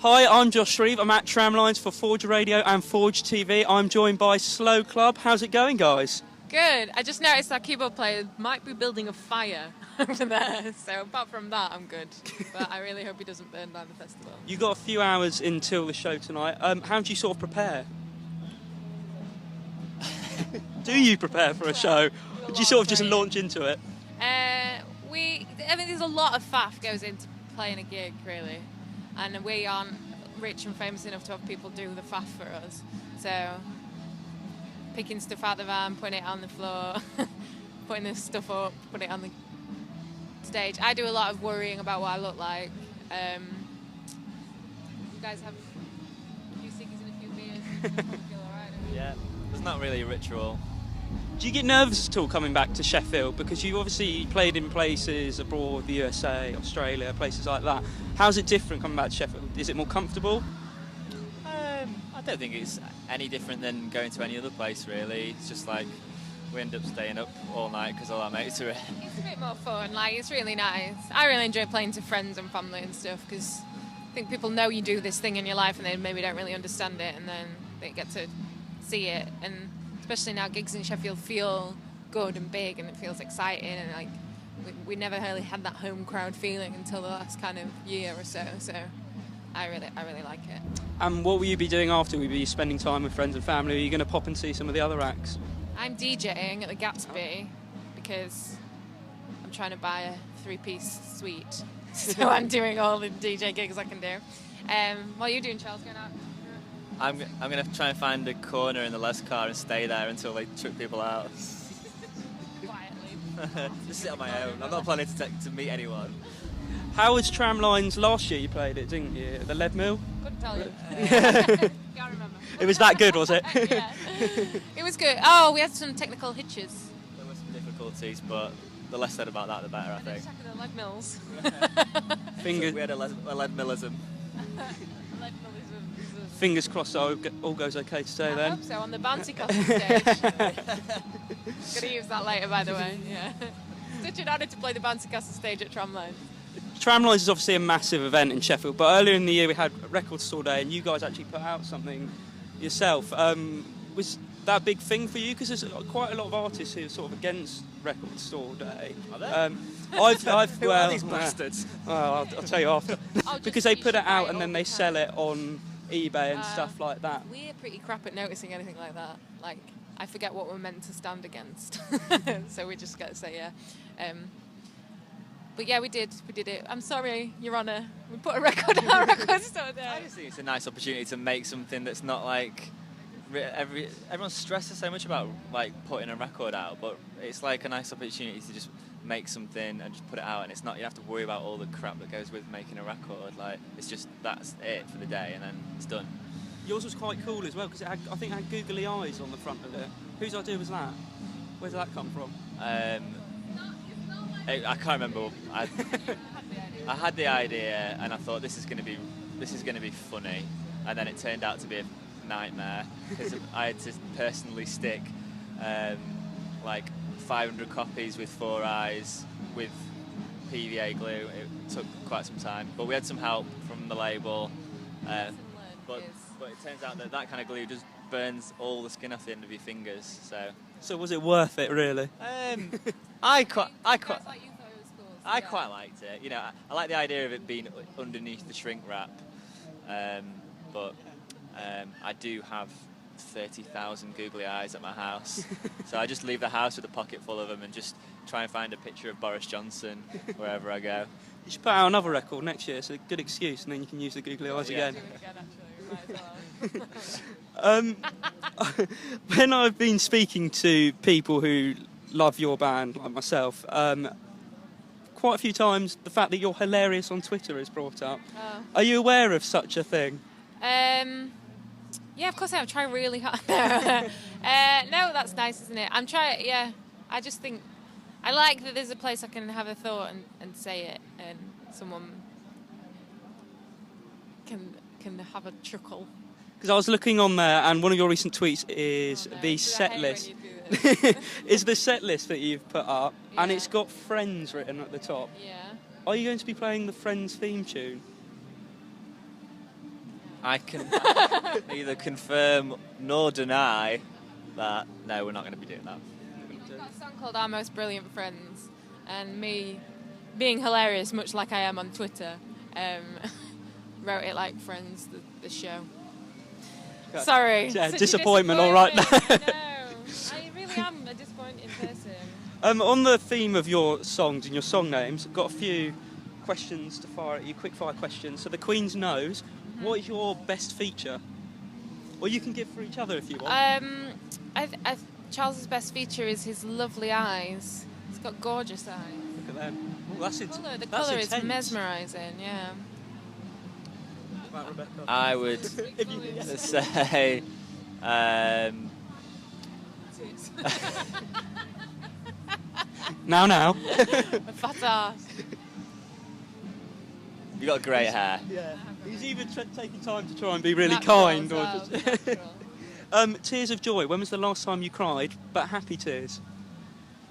Hi, I'm Josh Shreeve. I'm at Tramlines for Forge Radio and Forge TV. I'm joined by Slow Club. How's it going, guys? Good. I just noticed our keyboard player might be building a fire over there, so apart from that, I'm good. But I really hope he doesn't burn down the festival. You've got a few hours until the show tonight. How do you sort of prepare? Do you prepare for a show? Do you sort of just launch into it? There's a lot of faff goes into playing a gig, really. And we aren't rich and famous enough to have people do the faff for us. So, picking stuff out of the van, putting it on the floor, putting this stuff up, putting it on the stage. I do a lot of worrying about what I look like. You guys have a few ciggies and a few beers, and probably feel alright. Yeah, there's not really a ritual. Do you get nervous at all coming back to Sheffield? Because you obviously played in places abroad, the USA, Australia, places like that. How's it different coming back to Sheffield? Is it more comfortable? I don't think it's any different than going to any other place, really. It's just like we end up staying up all night because all our mates are in. It's a bit more fun, like it's really nice. I really enjoy playing to friends and family and stuff because I think people know you do this thing in your life and they maybe don't really understand it, and then they get to see it. And especially now, gigs in Sheffield feel good and big, and it feels exciting, and like we never really had that home crowd feeling until the last kind of year or so. So I really like it. And what will you be doing after? Will you be spending time with friends and family? Are you going to pop and see some of the other acts? I'm DJing at the Gatsby because I'm trying to buy a 3-piece suite. So I'm doing all the DJ gigs I can do. What are you doing, Charles? Going out? I'm going to try and find a corner in the Les car and stay there until they trick people out. Quietly. Just sit on my own. I'm not planning to meet anyone. How was Tramlines last year? You played it, didn't you? At the Lead Mill? Couldn't tell you. Can't remember. It was that good, was it? Yeah. It was good. Oh, we had some technical hitches. There were some difficulties, but the less said about that, the better, I think. Checking the lead mills. Fingers, We had a lead millism. fingers crossed it all goes okay today I then. hope so, on the bouncy castle stage. Gonna use that later, by the way. Yeah. Such an honour to play the bouncy castle stage at Tramlines. Tramlines is obviously a massive event in Sheffield, but earlier in the year we had Record Store Day and you guys actually put out something yourself. Was that a big thing for you? Because there's quite a lot of artists who are sort of against Record Store Day. Are there? Who are these bastards? Well, I'll tell you after. Because they put it out and then they sell it. it on eBay and stuff like that. We're pretty crap at noticing anything like that. Like, I forget what we're meant to stand against. So we just got to say, yeah. But yeah, we did it. I'm sorry, Your Honour. We put a record on Record Store Day. I just think it's a nice opportunity to make something that's not like everyone stresses so much about like putting a record out, but it's like a nice opportunity to just make something and just put it out, and it's not, you have to worry about all the crap that goes with making a record. Like, it's just, that's it for the day and then it's done. Yours was quite cool as well because I think it had googly eyes on the front of it. Whose idea was that? Where did that come from? I can't remember. I had the idea and I thought this is going to be funny, and then it turned out to be a nightmare because I had to personally stick like 500 copies with 4 eyes with PVA glue. It took quite some time, but we had some help from the label. But it turns out that kind of glue just burns all the skin off the end of your fingers. So was it worth it, really? I quite liked it. You know, I like the idea of it being underneath the shrink wrap, but I do have 30,000 googly eyes at my house, so I just leave the house with a pocket full of them and just try and find a picture of Boris Johnson wherever I go. You should put out another record next year. It's a good excuse, and then you can use the googly eyes again. When I've been speaking to people who love your band, like myself, quite a few times the fact that you're hilarious on Twitter is brought up. Oh. Are you aware of such a thing? Yeah, of course I am. Try really hard. No, that's nice, isn't it? I'm trying. Yeah, I just think I like that there's a place I can have a thought and say it, and someone can have a chuckle. Because I was looking on there, and one of your recent tweets is the set list. Is the set list that you've put up, and it's got Friends written at the top. Yeah. Are you going to be playing the Friends theme tune? I can neither confirm nor deny that, no, we're not going to be doing that. I've got a song called Our Most Brilliant Friends, and me, being hilarious, much like I am on Twitter, wrote it like Friends, the show. Okay. Sorry. Yeah, such a disappointment, all right. No, I really am a disappointing person. On the theme of your songs and your song names, I've got a few questions to fire at you, quick fire questions. So the Queen's Nose, what is your best feature? Or you can give for each other if you want. Charles's best feature is his lovely eyes. He's got gorgeous eyes. Look at them. Oh, that's it. The colour is mesmerising, yeah. What about Rebecca? I would say... Now. A fat ass. You got great hair. Yeah. He's even taking time to try and be really Natural kind. as well, natural. Tears of joy. When was the last time you cried? But happy tears.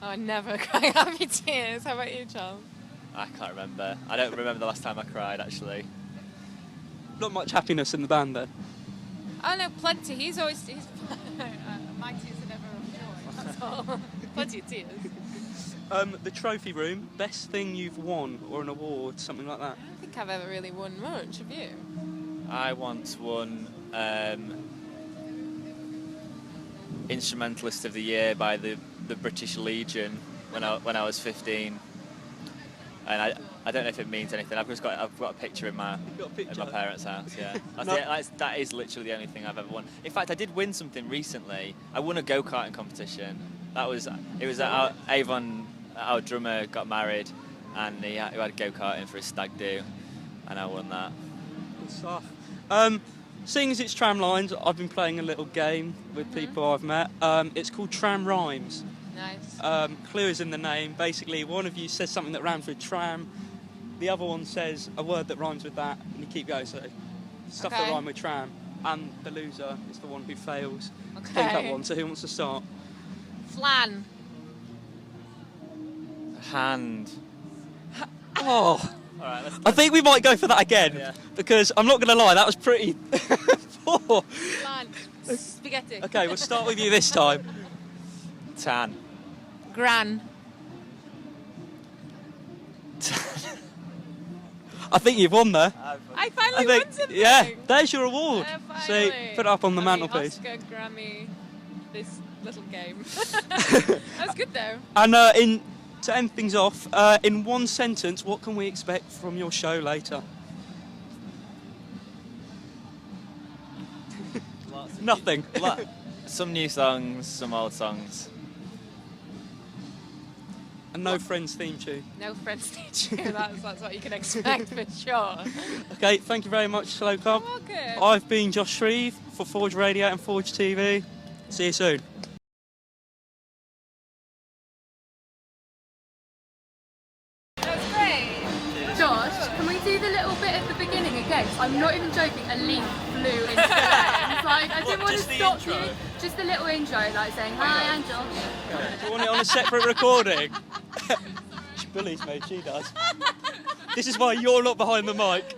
Oh, I never cry happy tears. How about you, Charles? I can't remember. I don't remember the last time I cried, actually. Not much happiness in the band then. Oh no, plenty. He's my tears are never of joy. That's all. Plenty of tears. The trophy room. Best thing you've won or an award, something like that. I don't think I've ever really won much. Have you? I once won Instrumentalist of the Year by the British Legion when I was 15, and I don't know if it means anything. I've got a picture in my parents' house. Yeah, that is literally the only thing I've ever won. In fact, I did win something recently. I won a go-karting competition. It was at Avon. Our drummer got married, and he had a go-karting for his stag do, and I won that. Good stuff. Seeing as it's Tramlines, I've been playing a little game with people I've met. It's called Tram Rhymes. Nice. Clue is in the name. Basically, one of you says something that rhymes with tram, the other one says a word that rhymes with that, and you keep going. So stuff that rhyme with tram, and the loser is the one who fails to think that one. So who wants to start? Flan. Hand. Oh. All right, I think we might go for that again, because I'm not going to lie, that was pretty poor. Flan. Spaghetti. Okay, we'll start with you this time. Tan. Gran. I think you've won there. I finally won something. Yeah, there's your award. So put it up on the mantelpiece. Oscar, Grammy, this little game. That was good though. And to end things off, in one sentence, what can we expect from your show later? Nothing. Some new songs, some old songs. And no Friends theme tune. No Friends theme tune. That's what you can expect for sure. Okay, thank you very much, Slow Club. You're welcome. I've been Josh Shreeve for Forge Radio and Forge TV. See you soon. Josh, can we do the little bit at the beginning again? I'm not even joking, a leaf flew into the lens. Like, I didn't want to stop you. Just a little intro, like saying, hi, I'm Josh. Okay. Do you want it on a separate recording? She bullies me, she does. This is why you're not behind the mic.